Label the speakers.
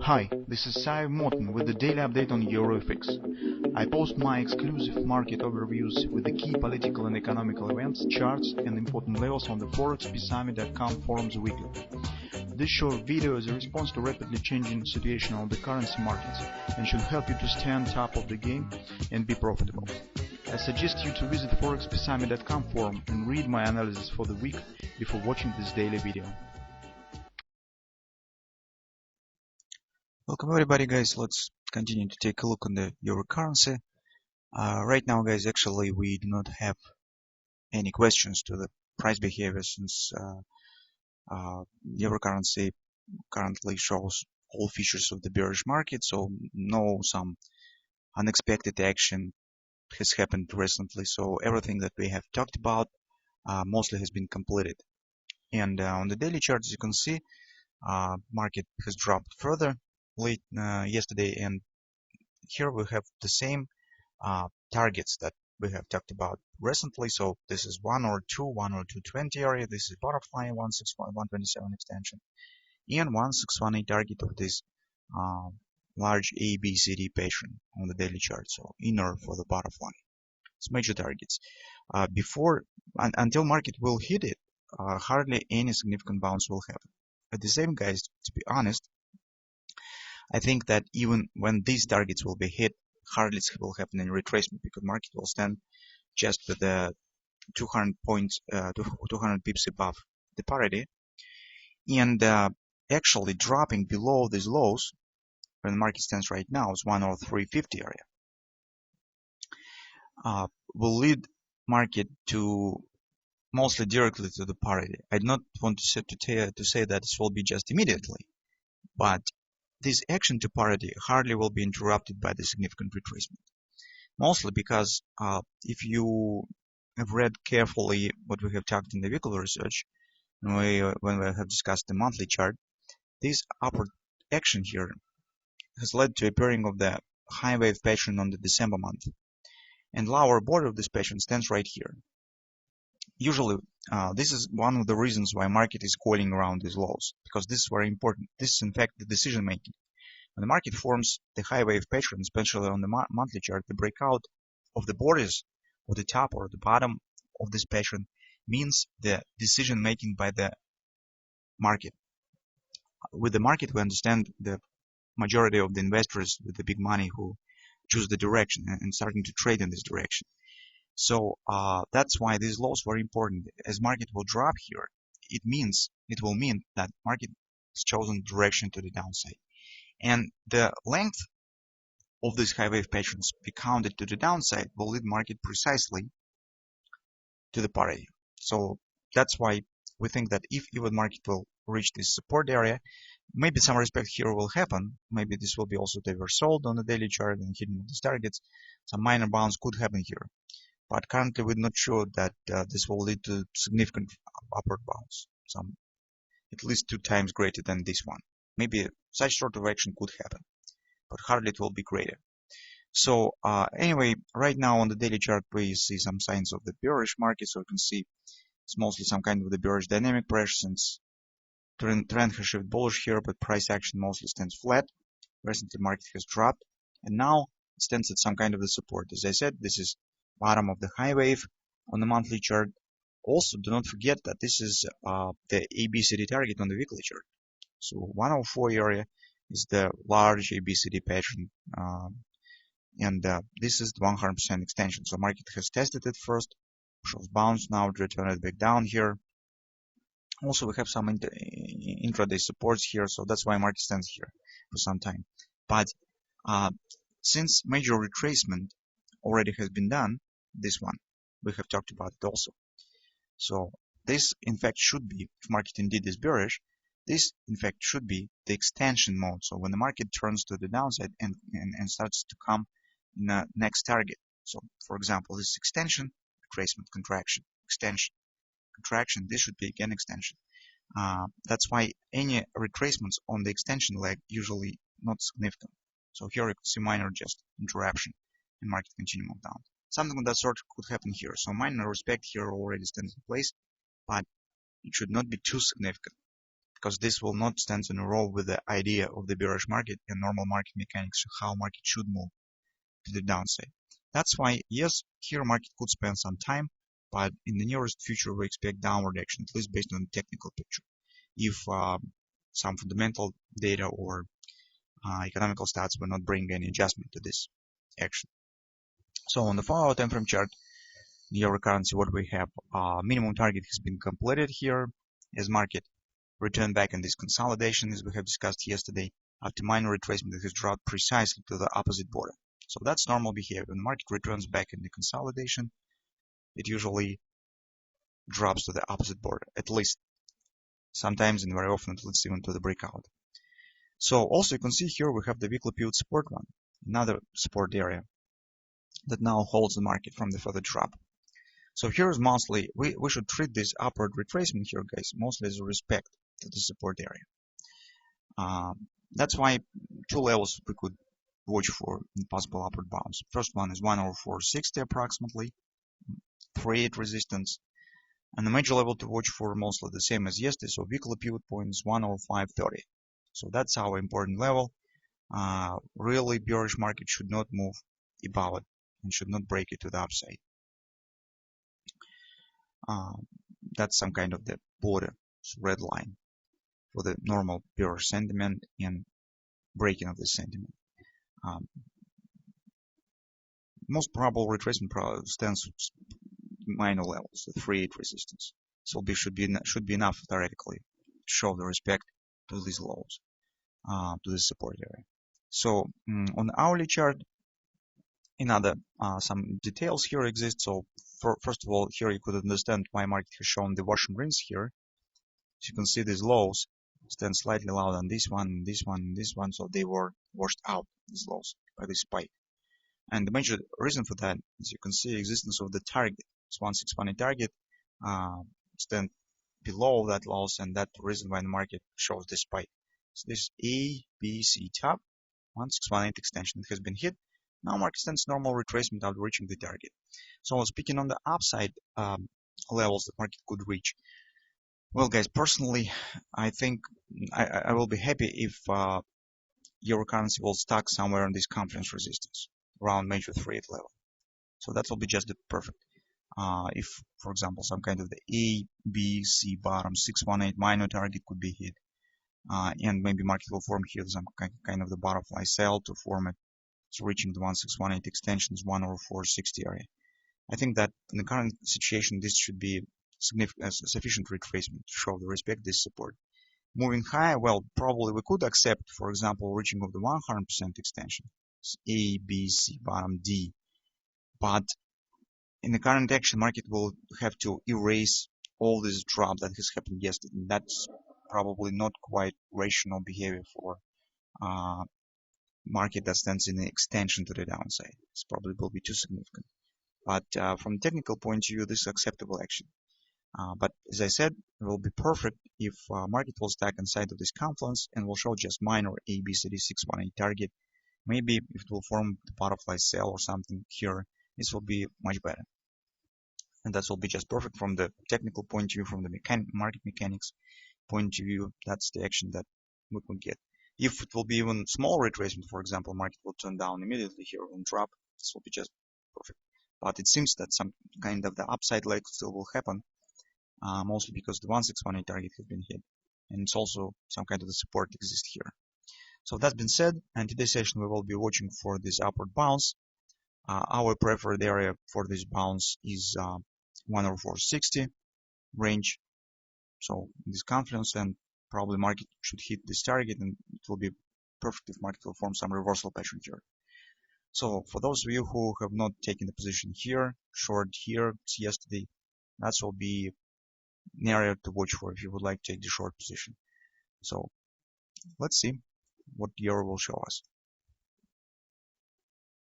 Speaker 1: Hi, this is Sive Morten with the daily update on EURUSD. I post my exclusive market overviews with the key political and economical events, charts and important levels on the ForexPeaceArmy.com forums weekly. This short video is a response to rapidly changing situation on the currency markets and should help you to stay on top of the game and be profitable. I suggest you to visit ForexPeaceArmy.com forum and read my analysis for the week before watching this daily video.
Speaker 2: Welcome everybody, guys. Let's continue to take a look on the euro currency. Right now, guys, actually we do not have any questions to the price behavior since euro currency currently shows all features of the bearish market, so no some unexpected action has happened recently. So everything that we have talked about mostly has been completed. And on the daily chart, as you can see, market has dropped further late yesterday, and here we have the same targets that we have talked about recently. So this is 10220 area, this is butterfly 127 extension, and 1618 target of this large ABCD pattern on the daily chart, so inner for the butterfly. It's major targets. Until market will hit it, hardly any significant bounce will happen. At the same, guys, to be honest, I think that even when these targets will be hit, hardly will happen in retracement, because market will stand just with the 200 pips above the parity, and actually dropping below these lows when the market stands right now is 10350 area. Will lead market to mostly directly to the parity. I do not want to say that this will be just immediately, but this action to parity hardly will be interrupted by the significant retracement. Mostly because if you have read carefully what we have talked in the weekly research, when we have discussed the monthly chart, this upward action here has led to appearing of the high wave pattern on the December month. And lower border of this pattern stands right here. Usually, this is one of the reasons why market is coiling around these lows, because this is very important. This is in fact the decision making. When the market forms the high wave pattern, especially on the monthly chart, the breakout of the borders or the top or the bottom of this pattern means the decision making by the market. With the market, we understand the majority of the investors with the big money who choose the direction and starting to trade in this direction. So that's why these lows were important. As market will drop here, it will mean that market has chosen direction to the downside, and the length of these high wave patterns be counted to the downside will lead market precisely to the parity. So that's why we think that if even market will reach this support area, maybe some respect here will happen. Maybe this will be also oversold on the daily chart and hitting these targets. Some minor bounce could happen here. But currently we're not sure that this will lead to significant upward bounce, some at least 2 times greater than this one. Maybe such sort of action could happen, but hardly it will be greater. So anyway, right now on the daily chart we see some signs of the bearish market. So you can see it's mostly some kind of the bearish dynamic pressure, since trend has shifted bullish here, but price action mostly stands flat. Recently market has dropped, and now it stands at some kind of the support. As I said, this is bottom of the high wave on the monthly chart. Also, do not forget that this is the ABCD target on the weekly chart. So 104 area is the large ABCD pattern, and this is the 100% extension. So market has tested it first, shows bounce, now to return it back down here. Also, we have some intraday supports here, so that's why market stands here for some time. But since major retracement already has been done, this one we have talked about it also. So this in fact should be, if market indeed is bearish, this in fact should be the extension mode. So when the market turns to the downside and starts to come in the next target. So for example, this extension, retracement, contraction, extension, contraction, this should be again extension. That's why any retracements on the extension leg usually not significant. So here you can see minor just interruption and market continue move down. Something of that sort could happen here. So minor respect here already stands in place, but it should not be too significant, because this will not stand in a row with the idea of the bearish market and normal market mechanics, how market should move to the downside. That's why, yes, here market could spend some time, but in the nearest future we expect downward action, at least based on the technical picture. If some fundamental data or economical stats will not bring any adjustment to this action. So on the 4-hour time frame chart, the euro currency, what we have, minimum target has been completed here as market returned back in this consolidation, as we have discussed yesterday, after minor retracement that has dropped precisely to the opposite border. So that's normal behavior. When the market returns back in the consolidation, it usually drops to the opposite border, at least sometimes and very often, at least even to the breakout. So also you can see here we have the weekly pivot support one, another support area that now holds the market from the further drop. So here is mostly, we should treat this upward retracement here, guys, mostly as a respect to the support area. That's why two levels we could watch for in possible upward bounce. First one is 104.60 approximately, 3.8 resistance. And the major level to watch for mostly the same as yesterday, so weekly pivot point is 105.30. So that's our important level. Really bearish market should not move above it and should not break it to the upside. That's some kind of the border, so red line for the normal bearish sentiment and breaking of the sentiment. Most probable retracement stands minor levels, the 3.8 resistance. So should be enough theoretically to show the respect to these lows, to the support area. So on the hourly chart, another some details here exist. So first of all, here you could understand why market has shown the wash and rinse here. As you can see, these lows stand slightly lower than this one, this one, this one, so they were washed out, these lows, by this spike. And the major reason for that, as you can see, existence of the target. It's 161 target stand below that lows, and that's the reason why the market shows this spike. So this A, B, C top, 1618 extension, it has been hit. Now market stands normal retracement after reaching the target. So speaking on the upside levels that market could reach, well, guys, personally, I think I will be happy if euro currency will stuck somewhere on this confidence resistance around major 3.8 level. So that will be just the perfect. If, for example, some kind of the A, B, C bottom 618 minor target could be hit, and maybe market will form here some kind of the butterfly sell to form it. So reaching the 1618 extensions 104.60 area. I think that in the current situation, this should be sufficient retracement to show the respect this support. Moving higher, well, probably we could accept, for example, reaching of the 100% extension, A, B, C, bottom, D. But in the current action, market will have to erase all this drop that has happened yesterday. And that's probably not quite rational behavior for market that stands in the extension to the downside. This probably will be too significant. But from a technical point of view, this is acceptable action. But as I said, it will be perfect if market will stack inside of this confluence and will show just minor A, B, C, D, 618 target. Maybe if it will form the butterfly sell or something here, this will be much better. And that will be just perfect from the technical point of view, from the market mechanics point of view. That's the action that we could get. If it will be even small retracement, for example, market will turn down immediately here and drop, this will be just perfect. But it seems that some kind of the upside leg still will happen, mostly because the 1618 target has been hit, and it's also some kind of the support exists here. So that being said, in today's session we will be watching for this upward bounce. Our preferred area for this bounce is 104.60 range. So this confidence, and probably market should hit this target, and it will be perfect if market will form some reversal pattern here. So for those of you who have not taken the position here, short here yesterday, that will be an area to watch for if you would like to take the short position. So let's see what the euro will show us.